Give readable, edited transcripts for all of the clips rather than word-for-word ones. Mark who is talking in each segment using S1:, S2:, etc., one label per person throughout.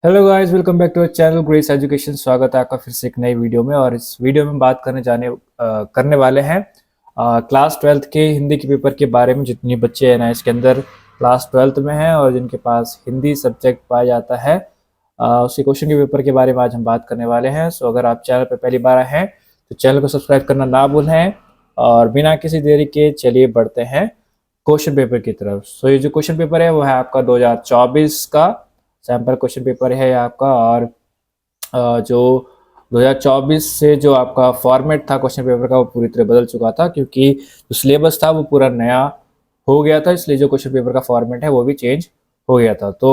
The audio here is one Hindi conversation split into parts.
S1: Hello guys, welcome back to our channel grace education. स्वागत है आपका फिर से एक नई वीडियो में। और इस वीडियो में बात करने वाले हैं क्लास ट्वेल्थ के हिंदी के पेपर के बारे में। जितने बच्चे हैं ना इसके अंदर क्लास ट्वेल्थ में हैं और जिनके पास हिंदी सब्जेक्ट पाया जाता है, उसी क्वेश्चन के पेपर के बारे में आज हम बात करने वाले हैं। सो अगर आप चैनल पर पहली बार आए हैं तो चैनल को सब्सक्राइब करना ना भूलें। और बिना किसी देरी के चलिए बढ़ते हैं क्वेश्चन पेपर की तरफ। सो ये जो क्वेश्चन पेपर है वो है आपका 2024 का सैम्पल क्वेश्चन पेपर है आपका। और जो 2024 से जो आपका फॉर्मेट था क्वेश्चन पेपर का वो पूरी तरह बदल चुका था, क्योंकि जो सिलेबस था वो पूरा नया हो गया था, इसलिए जो क्वेश्चन पेपर का फॉर्मेट है वो भी चेंज हो गया था। तो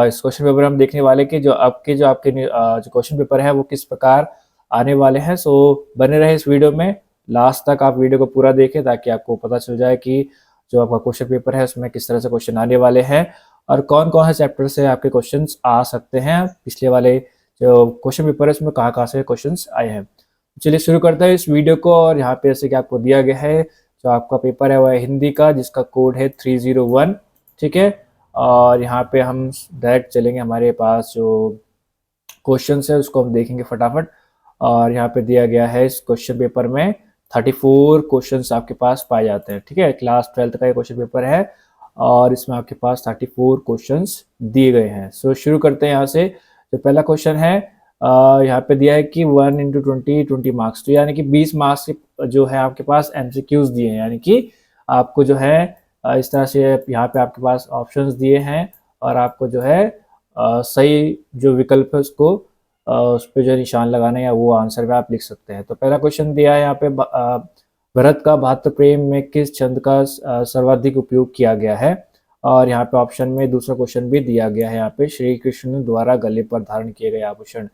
S1: इस क्वेश्चन पेपर हम देखने वाले कि जो आपके जो क्वेश्चन पेपर है वो किस प्रकार आने वाले हैं। सो बने रहे इस वीडियो में, लास्ट तक आप वीडियो को पूरा देखें ताकि आपको पता चल जाए कि जो आपका क्वेश्चन पेपर है उसमें किस तरह से क्वेश्चन आने वाले हैं और कौन कौन से चैप्टर से आपके क्वेश्चंस आ सकते हैं। पिछले वाले जो क्वेश्चन पेपर है उसमें कहाँ कहाँ से क्वेश्चंस आए हैं। चलिए शुरू करते हैं इस वीडियो को। और यहाँ पे जैसे कि आपको दिया गया है, जो आपका पेपर है वो है हिंदी का, जिसका कोड है 301। ठीक है, और यहाँ पे हम डायरेक्ट चलेंगे, हमारे पास जो क्वेश्चन है उसको हम देखेंगे फटाफट। और यहाँ पे दिया गया है इस क्वेश्चन पेपर में 34 क्वेश्चंस आपके पास पाए जाते हैं। ठीक है, क्लास ट्वेल्थ का ये क्वेश्चन पेपर है और इसमें आपके पास 34 क्वेश्चंस दिए गए हैं। सो शुरू करते हैं यहाँ से। जो पहला क्वेश्चन है, यहाँ पे दिया है कि 1 इंटू 20 मार्क्स, तो यानी कि 20 मार्क्स जो है आपके पास एमसीक्यूज दिए हैं। यानी कि आपको जो है इस तरह से यहाँ पे आपके पास ऑप्शंस दिए हैं और आपको जो है सही जो विकल्प है उसको उस पर जो निशान लगाना है या वो आंसर में आप लिख सकते हैं। तो पहला क्वेश्चन दिया है यहाँ पे, भरत का भातृ प्रेम में किस छंद का सर्वाधिक उपयोग किया गया है। और यहाँ पे ऑप्शन में दूसरा क्वेश्चन भी दिया गया है, यहाँ पे श्री कृष्ण द्वारा गले पर धारण किए गए आभूषण।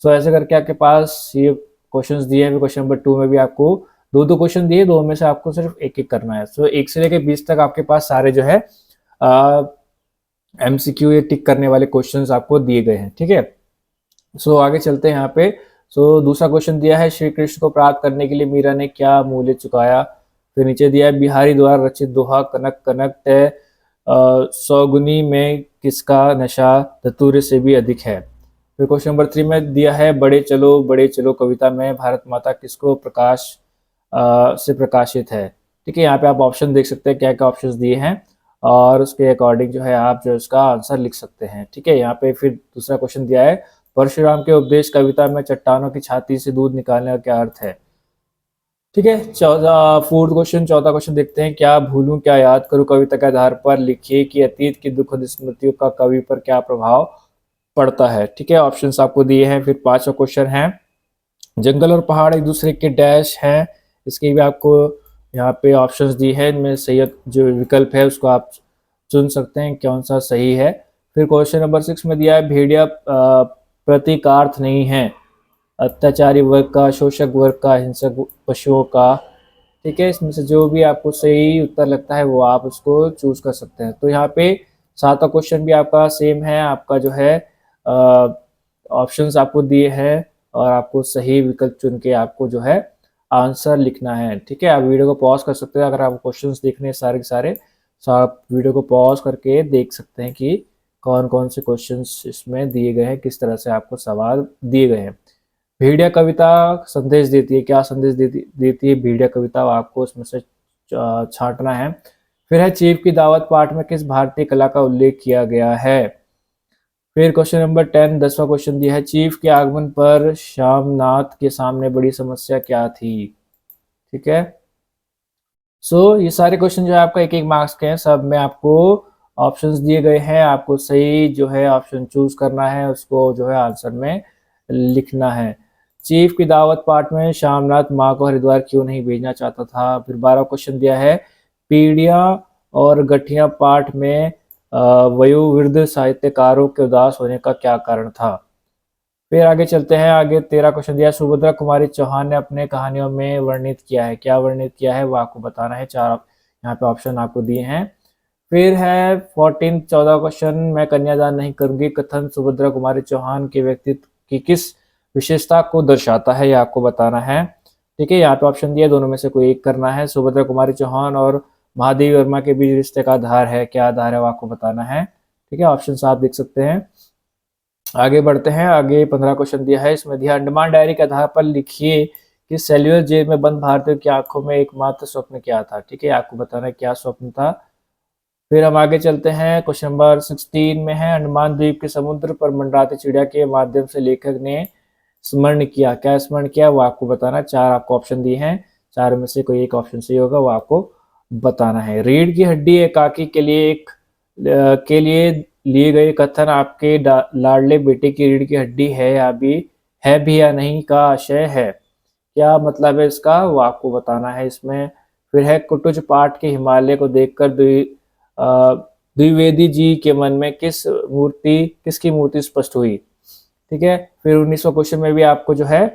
S1: सो ऐसे करके आपके पास ये क्वेश्चंस दिए हैं। क्वेश्चन नंबर 2 में भी आपको दो दो क्वेश्चन दिए, दो में से आपको सिर्फ एक एक करना है। सो 1 से लेकर 20 तक आपके पास सारे जो है एमसीक्यू ये टिक करने वाले क्वेश्चंस आपको दिए गए हैं। ठीक है, सो आगे चलते हैं यहाँ पे। सो दूसरा क्वेश्चन दिया है, श्री कृष्ण को प्राप्त करने के लिए मीरा ने क्या मूल्य चुकाया। फिर नीचे दिया है, बिहारी द्वारा रचित दोहा कनक कनक तय सौगुनी में किसका नशा धतूरे से भी अधिक है। फिर क्वेश्चन नंबर 3 में दिया है, बड़े चलो कविता में भारत माता किसको प्रकाश से प्रकाशित है। ठीक है, यहाँ पे आप ऑप्शन देख सकते हैं क्या क्या ऑप्शन दिए हैं और उसके अकॉर्डिंग जो है आप जो इसका आंसर लिख सकते हैं। ठीक है, यहाँ पे फिर दूसरा क्वेश्चन दिया है, परशुराम के उपदेश कविता में चट्टानों की छाती से दूध निकालने का क्या अर्थ है। ठीक है, चौथा क्वेश्चन देखते हैं, क्या भूलूं क्या याद करूं कविता के आधार पर लिखिए कि अतीत की दुखद स्मृतियों का कवि पर क्या प्रभाव पड़ता है। ठीक है, ऑप्शंस आपको दिए हैं। फिर पांचवा क्वेश्चन है, जंगल और पहाड़ एक दूसरे के डैश हैं, इसके भी आपको यहाँ पे ऑप्शंस दिए हैं। इनमें सही जो विकल्प है उसको आप चुन सकते हैं कौन सा सही है। फिर क्वेश्चन नंबर 6 में दिया है, भेड़िया प्रतीकार्थ नहीं है, अत्याचारी वर्ग का, शोषक वर्ग का, हिंसक पशुओं का। ठीक है, इसमें से जो भी आपको सही उत्तर लगता है वो आप उसको चूज कर सकते हैं। तो यहाँ पे सातवां क्वेश्चन भी आपका सेम है, आपका जो है ऑप्शंस आपको दिए हैं और आपको सही विकल्प चुन के आपको जो है आंसर लिखना है। ठीक है, आप वीडियो को पॉज कर सकते हैं अगर आप क्वेश्चंस देखने सारे के सारे, तो आप वीडियो को पॉज करके देख सकते हैं कि कौन कौन से क्वेश्चंस इसमें दिए गए हैं, किस तरह से आपको सवाल दिए गए हैं। भेड़िया कविता संदेश देती है, क्या संदेश देती है भेड़िया कविता, आपको उसमें से छांटना है। फिर है, चीफ की दावत पाठ में किस भारतीय कला का उल्लेख किया गया है। फिर क्वेश्चन नंबर 10 10वां क्वेश्चन दिया है, चीफ के आगमन पर श्यामनाथ के सामने बड़ी समस्या क्या थी। ठीक है, सो ये सारे क्वेश्चन जो है आपका एक एक मार्क्स के हैं, सब में आपको ऑप्शंस दिए गए हैं, आपको सही जो है ऑप्शन चूज करना है, उसको जो है आंसर में लिखना है। चीफ की दावत पाठ में श्यामनाथ माँ को हरिद्वार क्यों नहीं भेजना चाहता था। फिर 12 क्वेश्चन दिया है, पीढ़िया और गठिया पाठ में वयोवृद्ध साहित्यकारों के उदास होने का क्या कारण था। फिर आगे चलते हैं, आगे 13 क्वेश्चन दिया, सुभद्रा कुमारी चौहान ने अपने कहानियों में वर्णित किया है, क्या वर्णित किया है वो आपको बताना है। चार यहाँ पे ऑप्शन आपको दिए हैं। फिर है 14 क्वेश्चन, मैं कन्यादान नहीं करूंगी कथन सुभद्रा कुमारी चौहान के व्यक्तित्व की किस विशेषता को दर्शाता है, ये आपको बताना है। ठीक है, यहाँ पे ऑप्शन दिया, दोनों में से कोई एक करना है। सुभद्रा कुमारी चौहान और महादेवी वर्मा के बीच रिश्ते का आधार है, क्या आधार है वो आपको बताना है। ठीक है, ऑप्शन आप देख सकते हैं। आगे बढ़ते हैं। आगे 15 क्वेश्चन दिया है, इसमें दिया अंडमान डायरी के आधार पर लिखिए कि सेल्युलर जेल में बंद भारतीयों की आंखों में एकमात्र स्वप्न क्या था। ठीक है, आपको बताना है क्या स्वप्न था। फिर हम आगे चलते हैं, क्वेश्चन नंबर 16 में है, अंडमान द्वीप के समुद्र पर मंडराती चिड़िया के माध्यम से लेखक ने स्मरण किया। क्या स्मरण किया वो आपको बताना है। 4 आपको ऑप्शन दिए हैं, 4 में से कोई एक ऑप्शन सही होगा, वो आपको बताना है। रीढ़ की हड्डी एकाकी के लिए के लिए लिए गए कथन आपके लाडले बेटे की रीढ़ की हड्डी है भी या नहीं का आशय है। क्या मतलब है इसका, वो आपको बताना है इसमें। फिर है, कुटुज पाठ के हिमालय को देखकर द्विवेदी जी के मन में किसकी मूर्ति स्पष्ट हुई। ठीक है, फिर 19वां क्वेश्चन में भी आपको जो है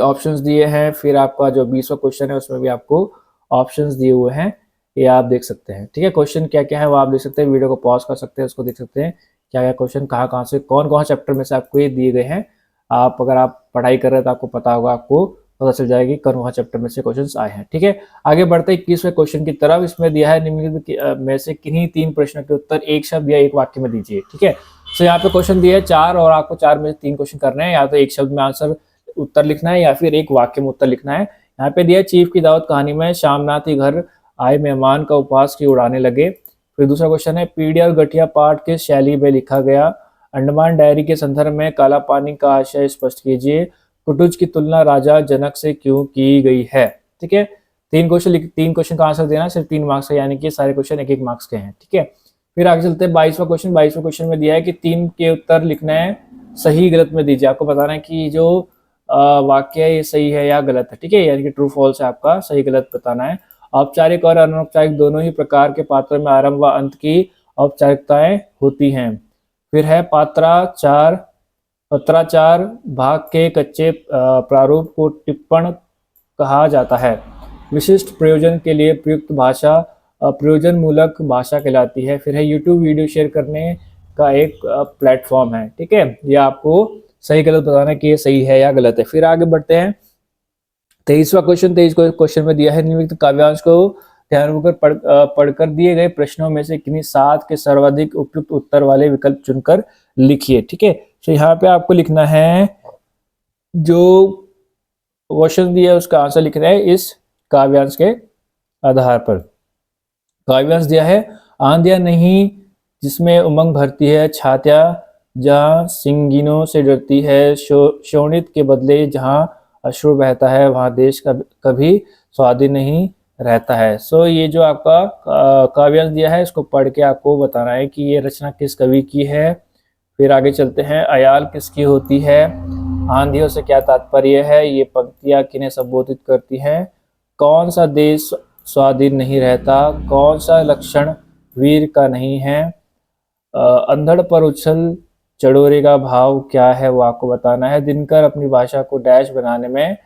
S1: ऑप्शंस दिए हैं। फिर आपका जो 20वां क्वेश्चन है उसमें भी आपको ऑप्शंस दिए हुए हैं, ये आप देख सकते हैं। ठीक है, क्वेश्चन क्या क्या है वो आप देख सकते हैं, वीडियो को पॉज कर सकते हैं, उसको देख सकते हैं क्या क्या क्वेश्चन कहाँ कहाँ से कौन कौन चैप्टर में से आपको ये दिए गए हैं। आप अगर आप पढ़ाई कर रहे हैं तो आपको पता होगा, आपको पता चल जाएगी कौन कौन चैप्टर में से क्वेश्चन आए हैं। ठीक है, आगे बढ़ते 21वें क्वेश्चन की तरफ। इसमें दिया है निम्नलिखित में से किन्हीं 3 प्रश्नों के उत्तर एक शब्द या एक वाक्य में दीजिए। ठीक है, तो यहाँ पे क्वेश्चन दिया है 4 और आपको 4 में से 3 क्वेश्चन करने हैं, या तो एक शब्द में आंसर उत्तर लिखना है या फिर एक वाक्य में उत्तर लिखना है। यहाँ पे दिया चीफ की दावत कहानी में शामनाथ ही घर आए मेहमान का उपवास की उड़ाने लगे। फिर दूसरा क्वेश्चन है, पीढ़िया और गठिया पाठ किस शैली में लिखा गया। अंडमान डायरी के संदर्भ में काला पानी का आशय स्पष्ट कीजिए। कुटुज की तुलना राजा जनक से क्यों की गई है। ठीक है, 3 क्वेश्चन का आंसर देना, सिर्फ 3 मार्क्स का, यानी कि सारे क्वेश्चन 1-1 मार्क्स के हैं। ठीक है, फिर आगे चलते हैं 22वां क्वेश्चन। 22वें क्वेश्चन में दिया है कि 3 के उत्तर लिखना है, सही गलत में दीजिए। आपको बताना है कि जो वाक्य है ये सही है या गलत है। ठीक है, यानी कि ट्रू फॉल्स है, आपका सही गलत बताना है। औपचारिक और अनौपचारिक दोनों ही प्रकार के पात्र में आरंभ व अंत की औपचारिकताएं होती हैं। फिर है पत्राचार भाग के कच्चे प्रारूप को टिप्पण कहा जाता है। विशिष्ट प्रयोजन के लिए प्रयुक्त भाषा प्रयोजन मूलक भाषा कहलाती है। फिर है यूट्यूब वीडियो शेयर करने का एक प्लेटफॉर्म है। ठीक है, ये आपको सही गलत बताना है कि ये सही है या गलत है। फिर आगे बढ़ते हैं 23वां क्वेश्चन। 23 क्वेश्चन में दिया है, निम्नलिखित काव्यांश को ध्यानपूर्वक पढ़कर दिए गए प्रश्नों में से किन्हीं 7 के सर्वाधिक उपयुक्त उत्तर वाले विकल्प चुनकर लिखिए। ठीक है, तो यहाँ पे आपको लिखना है, जो क्वेश्चन दिया है उसका आंसर लिखना है इस काव्यांश के आधार पर। काव्यांश दिया है, आंधिया नहीं जिसमें उमंग भरती है, छात्या जहाँ सिंगिनों से डरती है, शोणित के बदले जहाँ अश्रु बहता है, वहाँ देश का कभी स्वाधीन नहीं रहता है। सो ये जो आपका काव्यांश दिया है, इसको पढ़ के आपको बताना है कि ये रचना किस कवि की है। फिर आगे चलते हैं, अयाल किसकी होती है, आंधियों से क्या तात्पर्य है, ये पंक्तियां किन्हें संबोधित करती हैं, कौन सा देश स्वाधीन नहीं रहता, कौन सा लक्षण वीर का नहीं है, अंधड़ पर उछल चढ़ोरे का भाव क्या है, वो आपको बताना है। दिनकर अपनी भाषा को डैश बनाने में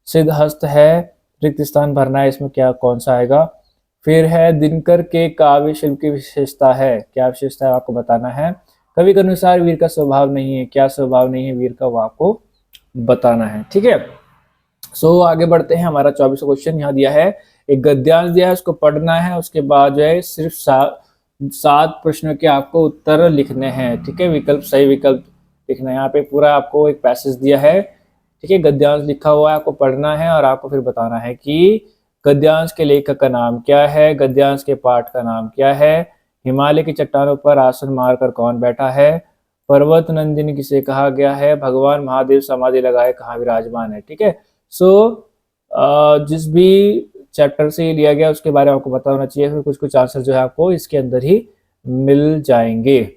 S1: सिद्धहस्त है, रिक्त स्थान भरना है, इसमें क्या कौन सा आएगा। फिर है, दिनकर के काव्य शिल्प की विशेषता है, क्या विशेषता है आपको बताना है। कवि के अनुसार वीर का स्वभाव नहीं है, क्या स्वभाव नहीं है वीर का, वो आपको बताना है। ठीक है, सो आगे बढ़ते हैं। हमारा 24वां क्वेश्चन यहाँ दिया है, एक गद्यांश दिया है, उसको पढ़ना है, उसके बाद जो है सिर्फ 7 प्रश्नों के आपको उत्तर लिखने हैं। ठीक है, विकल्प सही विकल्प लिखना है। यहाँ पे पूरा आपको एक पैसेज दिया है। ठीक है, गद्यांश लिखा हुआ है, आपको पढ़ना है और आपको फिर बताना है कि गद्यांश के लेखक का नाम क्या है, गद्यांश के पाठ का नाम क्या है, हिमालय की चट्टानों पर आसन मारकर कौन बैठा है, पर्वत नंदिनी किसे कहा गया है, भगवान महादेव समाधि लगाए कहाँ विराजमान है। ठीक है, सो जिस भी चैप्टर से लिया गया उसके बारे में आपको पता होना चाहिए। फिर कुछ कुछ आंसर जो है आपको इसके अंदर ही मिल जाएंगे।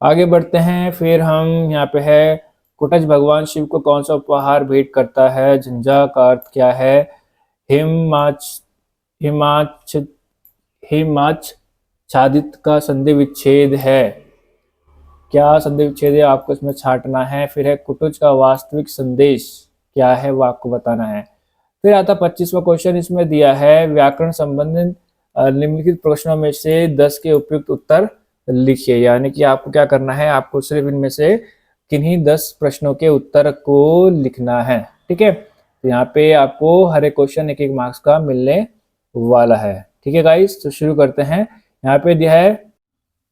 S1: आगे बढ़ते हैं, फिर हम यहाँ पे है, कुटज भगवान शिव को कौन सा उपहार भेंट करता है, झंझा का अर्थ क्या है, हिमाच हिमाच हिमाच्छादित का संधि विच्छेद है, क्या संधि विच्छेद है आपको इसमें छांटना है। फिर है, कुटुज का वास्तविक संदेश क्या है, वो आपको बताना है। फिर आता 25वां क्वेश्चन, इसमें दिया है, व्याकरण संबंधित निम्नलिखित प्रश्नों में से 10 के उपयुक्त उत्तर लिखिए। यानी कि आपको क्या करना है, आपको सिर्फ इनमें से किन्हीं 10 प्रश्नों के उत्तर को लिखना है। ठीक है, तो यहाँ पे आपको हर एक क्वेश्चन 1-1 मार्क्स का मिलने वाला है। ठीक है गाइस, तो शुरू करते हैं। यहाँ पे दिया है,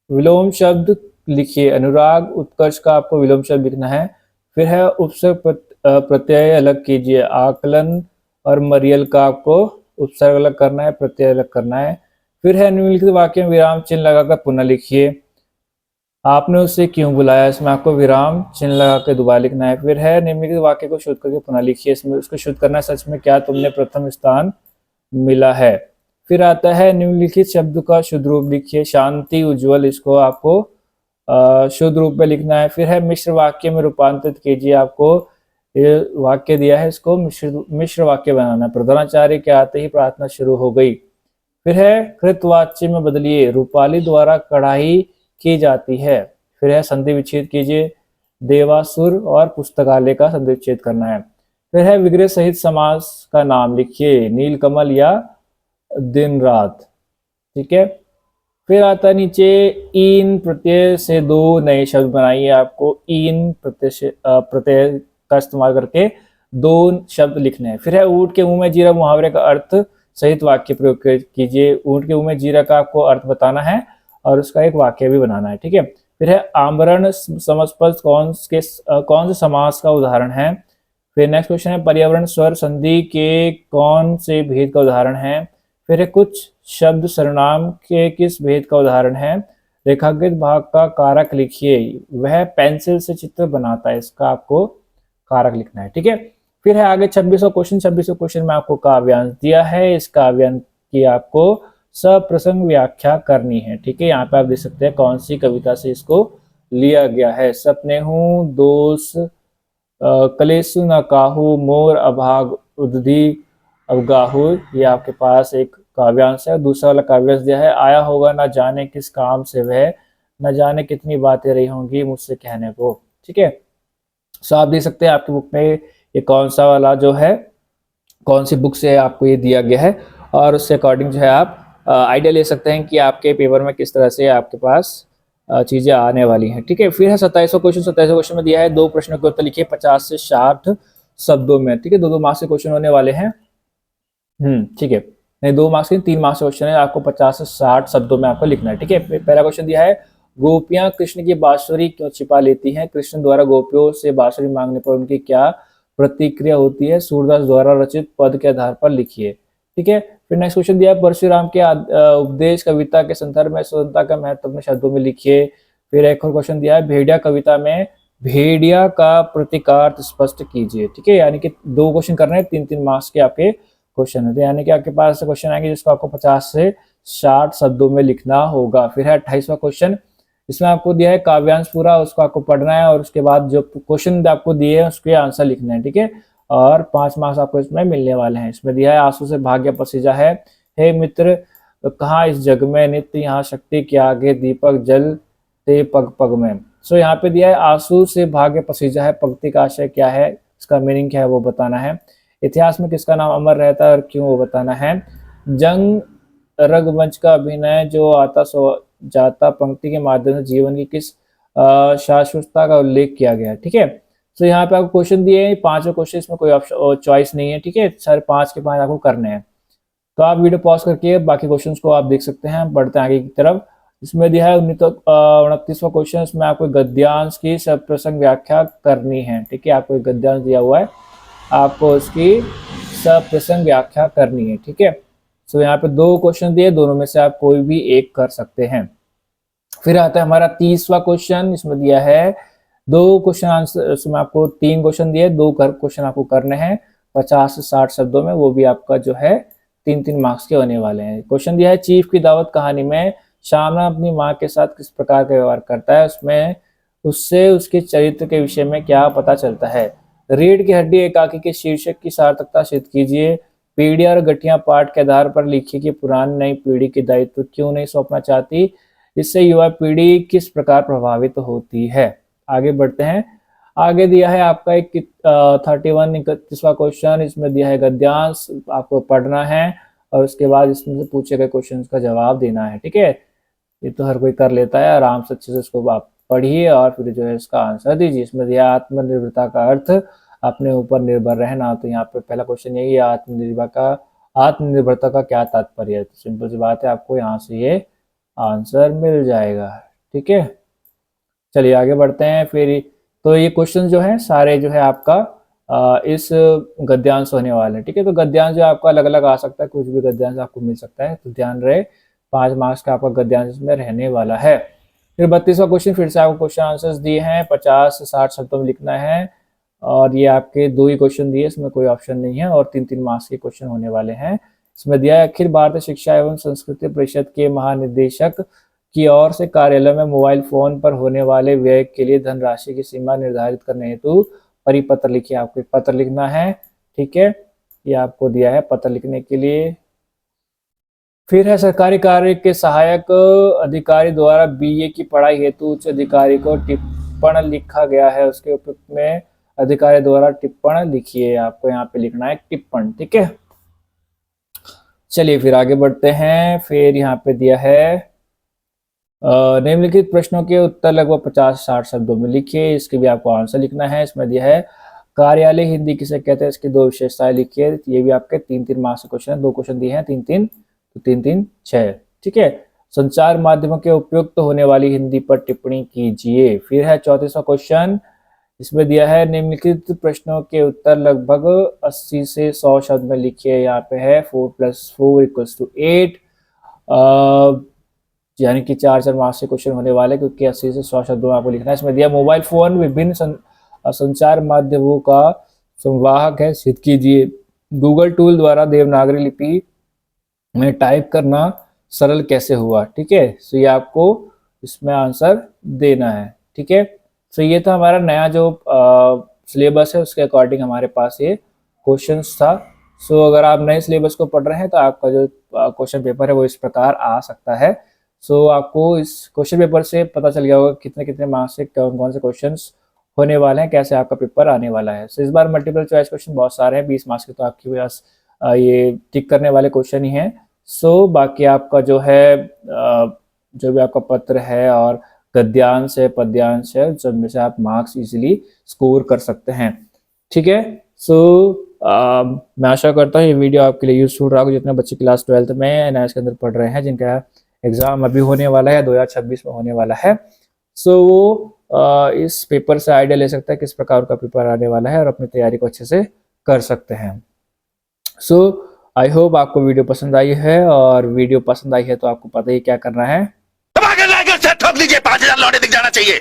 S1: विलोम शब्द लिखिए। अनुराग उत्कर्ष का आपको विलोम शब्द लिखना है। फिर है उपसर्ग प्रत्यय अलग कीजिए। आकलन और मरियल का आपको उपसर्ग अलग करना है, प्रत्यय अलग करना है। फिर है निम्नलिखित वाक्य में विराम चिन्ह लगाकर पुनः लिखिए। आपने उसे क्यों बुलाया, इसमें आपको विराम चिन्ह लगा के दोबारा लिखना है। फिर है निम्नलिखित वाक्य को शुद्ध करके पुनः लिखिए। इसमें उसको शुद्ध करना है, सच में क्या तुमने प्रथम स्थान मिला है। फिर आता है निम्नलिखित शब्द का शुद्ध रूप लिखिए। शांति, उज्जवल, इसको आपको शुद्ध रूप में लिखना है। फिर है मिश्र वाक्य में रूपांतरित कीजिए। आपको ये वाक्य दिया है, इसको मिश्र वाक्य बनाना है। प्रधानाचार्य के आते ही प्रार्थना शुरू हो गई। फिर है कृतवाच्य में बदलिए। रूपाली द्वारा कढ़ाई की जाती है। फिर है संधि विच्छेद कीजिए। देवासुर और पुस्तकालय का संधि विच्छेद करना है। फिर है विग्रह सहित समास का नाम लिखिए। नीलकमल या दिन रात। ठीक है। फिर आता है नीचे इन प्रत्यय से दो नए शब्द बनाइए। आपको इन प्रत्यय का इस्तेमाल करके दो शब्द लिखने हैं। फिर है ऊंट के मुंह में जीरा मुहावरे का अर्थ सहित वाक्य प्रयोग कीजिए। ऊंट के मुंह में जीरा का आपको अर्थ बताना है और उसका एक वाक्य भी बनाना है। ठीक है। फिर है आमरण समस्पष्ट कौन से समास का उदाहरण है। फिर नेक्स्ट क्वेश्चन है पर्यावरण स्वर संधि के कौन से भेद का उदाहरण है। फिर है कुछ शब्द सर्वनाम के किस भेद का उदाहरण है। रेखांकित भाग का कारक लिखिए। वह पेंसिल से चित्र बनाता है, इसका आपको कारक लिखना है। ठीक है। फिर है आगे 26वां क्वेश्चन। 26वें क्वेश्चन में आपको काव्यांश दिया है। इस काव्यांश की आपको सप्रसंग व्याख्या करनी है। ठीक है। यहाँ पे आप देख सकते हैं कौन सी कविता से इसको लिया गया है। सपने हूँ दोष कलेसु न काहू मोर अभाग उदधि अवगाहू, ये आपके पास एक काव्यांश है। दूसरा वाला काव्यांश दिया है आया होगा न जाने किस काम से वह, न जाने कितनी बातें रही होंगी मुझसे कहने को। ठीक है। सो आप देख सकते हैं आपकी बुक में ये कौन सा वाला जो है, कौन सी बुक से आपको ये दिया गया है और उससे अकॉर्डिंग जो है आप आइडिया ले सकते हैं कि आपके पेपर में किस तरह से आपके पास चीजें आने वाली हैं। ठीक है। फिर है 27वां क्वेश्चन। 27वें क्वेश्चन में दिया है दो प्रश्नों के उत्तर लिखिए 50 से 60 शब्दों में। ठीक है। दो मार्क्स के क्वेश्चन होने वाले हैं। ठीक है। नहीं, 2 मार्क्स के 3 मार्क्स क्वेश्चन है। आपको 50 से 60 शब्दों में आपको लिखना है। ठीक है। पहला क्वेश्चन दिया है गोपियां कृष्ण की बांसुरी क्यों छिपा लेती हैं। कृष्ण द्वारा गोपियों से बांसुरी मांगने पर उनकी क्या प्रतिक्रिया होती है। सूरदास द्वारा रचित पद के आधार पर लिखिए। ठीक है। फिर नेक्स्ट क्वेश्चन दिया है परशुराम के उपदेश कविता के संदर्भ में स्वतंत्रता का महत्व अपने शब्दों में लिखिए। फिर एक और क्वेश्चन दिया है भेड़िया कविता में भेड़िया का प्रतीकार्थ स्पष्ट कीजिए। ठीक है। यानी कि 2 क्वेश्चन करने हैं, 3-3 मार्क्स के आपके क्वेश्चन है। यानी कि आपके पास क्वेश्चन आएंगे जिसको आपको 50 से 60 शब्दों में लिखना होगा। फिर है 28वां क्वेश्चन। इसमें आपको दिया है काव्यांश पूरा, उसको आपको पढ़ना है और उसके बाद जो क्वेश्चन आपको दिए हैं उसके आंसर लिखने हैं। ठीक है। और 5 मार्क्स आपको इसमें मिलने वाले हैं। इसमें दिया है आंसू से भाग्य पसीजा है। हे मित्र कहाँ इस जग में नित्य यहाँ शक्ति के आगे दीपक जल ते पग पग में। सो यहाँ पे दिया है आंसू से भाग्य पसीजा है। पंक्ति का आशय क्या है, इसका मीनिंग क्या है वो बताना है। इतिहास में किसका नाम अमर रहता है और क्यों वो बताना है। जंग रंगमंच का अभिनय जो आता सो जाता पंक्ति के माध्यम से जीवन की किस शाश्वतता का उल्लेख किया गया है। ठीक है। तो यहाँ पे आपको क्वेश्चन दिए हैं 5 क्वेश्चन, इसमें कोई ऑप्शन चॉइस नहीं है। ठीक है। सारे 5 के 5 आपको करने हैं। तो आप वीडियो पॉज करके बाकी क्वेश्चन को आप देख सकते हैं। बढ़ते हैं आगे की तरफ। इसमें दिया है 29वां क्वेश्चन। इसमें आपको गद्यांश की सप्रसंग व्याख्या करनी है। ठीक है। आपको एक गद्यांश दिया हुआ है, आपको उसकी सप्रसंग व्याख्या करनी है। ठीक है। सो यहाँ पे 2 क्वेश्चन दिए, दोनों में से आप कोई भी एक कर सकते हैं। फिर आता है हमारा 30वां क्वेश्चन। इसमें दिया है 2 क्वेश्चन आंसर, इसमें आपको 3 क्वेश्चन दिए, 2 क्वेश्चन आपको करने हैं 50 से 60 शब्दों में। वो भी आपका जो है 3-3 मार्क्स के होने वाले हैं। क्वेश्चन दिया है चीफ की दावत कहानी में श्यामला अपनी माँ के साथ किस प्रकार का व्यवहार करता है, उसमें उससे उसके चरित्र के विषय में क्या पता चलता है। रीढ़ की हड्डी एकाकी के शीर्षक की सार्थकता सिद्ध कीजिए। पीढ़ियां और गठिया पाठ के आधार पर लिखिए कि पुरानी नई पीढ़ी की दायित्व क्यों नहीं सौंपना चाहती, इससे युवा पीढ़ी किस प्रकार प्रभावित होती है। आगे बढ़ते हैं। आगे दिया है आपका एक 31वां क्वेश्चन। इसमें दिया है गद्यांश, आपको पढ़ना है और उसके बाद इसमें से पूछे गए क्वेश्चन का जवाब देना है। ठीक है। ये तो हर कोई कर लेता है, आराम से अच्छे से इसको आप पढ़िए और फिर जो है इसका आंसर दीजिए। इसमें दिया आत्मनिर्भरता का अर्थ अपने ऊपर निर्भर रहना। तो यहाँ पे पहला क्वेश्चन यही है आत्मनिर्भरता का क्या तात्पर्य है। तो सिंपल सी बात है, आपको यहाँ से ये आंसर मिल जाएगा। ठीक है। चलिए आगे बढ़ते हैं फिर। तो ये क्वेश्चन जो है सारे जो है आपका इस गद्यांश होने वाले हैं, ठीक है। तो गद्यांश जो आपका अलग अलग आ सकता है, कुछ भी गद्यांश आपको मिल सकता है, तो ध्यान रहे 5 मार्क्स का आपका गद्यांश में रहने वाला है। फिर 32वां क्वेश्चन, फिर से आपको क्वेश्चन आंसर्स दिए हैं, 50 से 60 शब्दों में लिखना है, और ये आपके 2 ही क्वेश्चन दिए, इसमें कोई ऑप्शन नहीं है, और 3-3 मार्क्स के क्वेश्चन होने वाले हैं। इसमें दिया है अखिल भारतीय शिक्षा एवं संस्कृति परिषद के महानिदेशक की ओर से कार्यालय में मोबाइल फोन पर होने वाले व्यय के लिए धनराशि की सीमा निर्धारित करने हेतु परिपत्र लिखिए। आपको एक पत्र लिखना है, ठीक है, ये आपको दिया है पत्र लिखने के लिए। फिर है सरकारी कार्य के सहायक अधिकारी द्वारा बीए की पढ़ाई हेतु उच्च अधिकारी को टिप्पण लिखा गया है, उसके उपयुक्त में अधिकारी द्वारा टिप्पण लिखिए। आपको यहाँ पे लिखना है टिप्पण, ठीक है। चलिए फिर आगे बढ़ते हैं। फिर यहाँ पे दिया है निम्नलिखित प्रश्नों के उत्तर लगभग 50-60 शब्दों में लिखिए, इसके भी आपको आंसर लिखना है। इसमें दिया है कार्यालय हिंदी किसे कहते हैं, इसकी 2 विशेषताएं लिखिए। ये भी आपके 3-3 मार्क्स के क्वेश्चन है, 2 क्वेश्चन दिए हैं, 3-3, तो 3-3 6, ठीक है। संचार माध्यमों के उपयुक्त होने वाली हिंदी पर टिप्पणी कीजिए। फिर है 34वां क्वेश्चन, इसमें दिया है निम्नलिखित प्रश्नों के उत्तर लगभग 80 से 100 शब्द में लिखिए। यहाँ पे है 4 + 4 = 8, यानी कि 4-4 मार्क्स से क्वेश्चन होने वाले, क्योंकि 80 से 100 शब्दों में आपको लिखना है। इसमें दिया मोबाइल फोन विभिन्न संचार माध्यमों का संवाहक है, सिद्ध कीजिए। गूगल टूल द्वारा देवनागरी लिपि में टाइप करना सरल कैसे हुआ, ठीक है। तो ये आपको इसमें आंसर देना है, ठीक है। तो ये था हमारा नया जो सिलेबस है, उसके अकॉर्डिंग हमारे पास ये क्वेश्चंस था। सो अगर आप नए सिलेबस को पढ़ रहे हैं तो आपका जो क्वेश्चन पेपर है वो इस प्रकार आ सकता है। सो आपको इस क्वेश्चन पेपर से पता चल गया होगा कितने कितने मार्क्स से कौन कौन से क्वेश्चंस होने वाले हैं, कैसे आपका पेपर आने वाला है। सो इस बार मल्टीपल चॉइस क्वेश्चन बहुत सारे हैं, 20 मार्क्स के तो आपके पास ये टिक करने वाले क्वेश्चन ही हैं। सो बाकी आपका जो है जो भी आपका पत्र है और गद्यांश है, पद्यांश है, सब में से आप मार्क्स इजीली स्कोर कर सकते हैं, ठीक है। सो मैं आशा करता हूँ ये वीडियो आपके लिए यूजफुल रहा होगा, जितने बच्चे क्लास 12th में एनआईएस के अंदर पढ़ रहे हैं, जिनका एग्जाम अभी होने वाला है, 2026 में होने वाला है। सो वो इस पेपर से आइडिया ले सकता है किस प्रकार का पेपर आने वाला है, और अपनी तैयारी को अच्छे से कर सकते हैं। सो आई होप आपको वीडियो पसंद आई है, और वीडियो पसंद आई है तो आपको पता ही क्या करना है,
S2: ठोक दीजिए, 5000 लौटे दिख जाना चाहिए।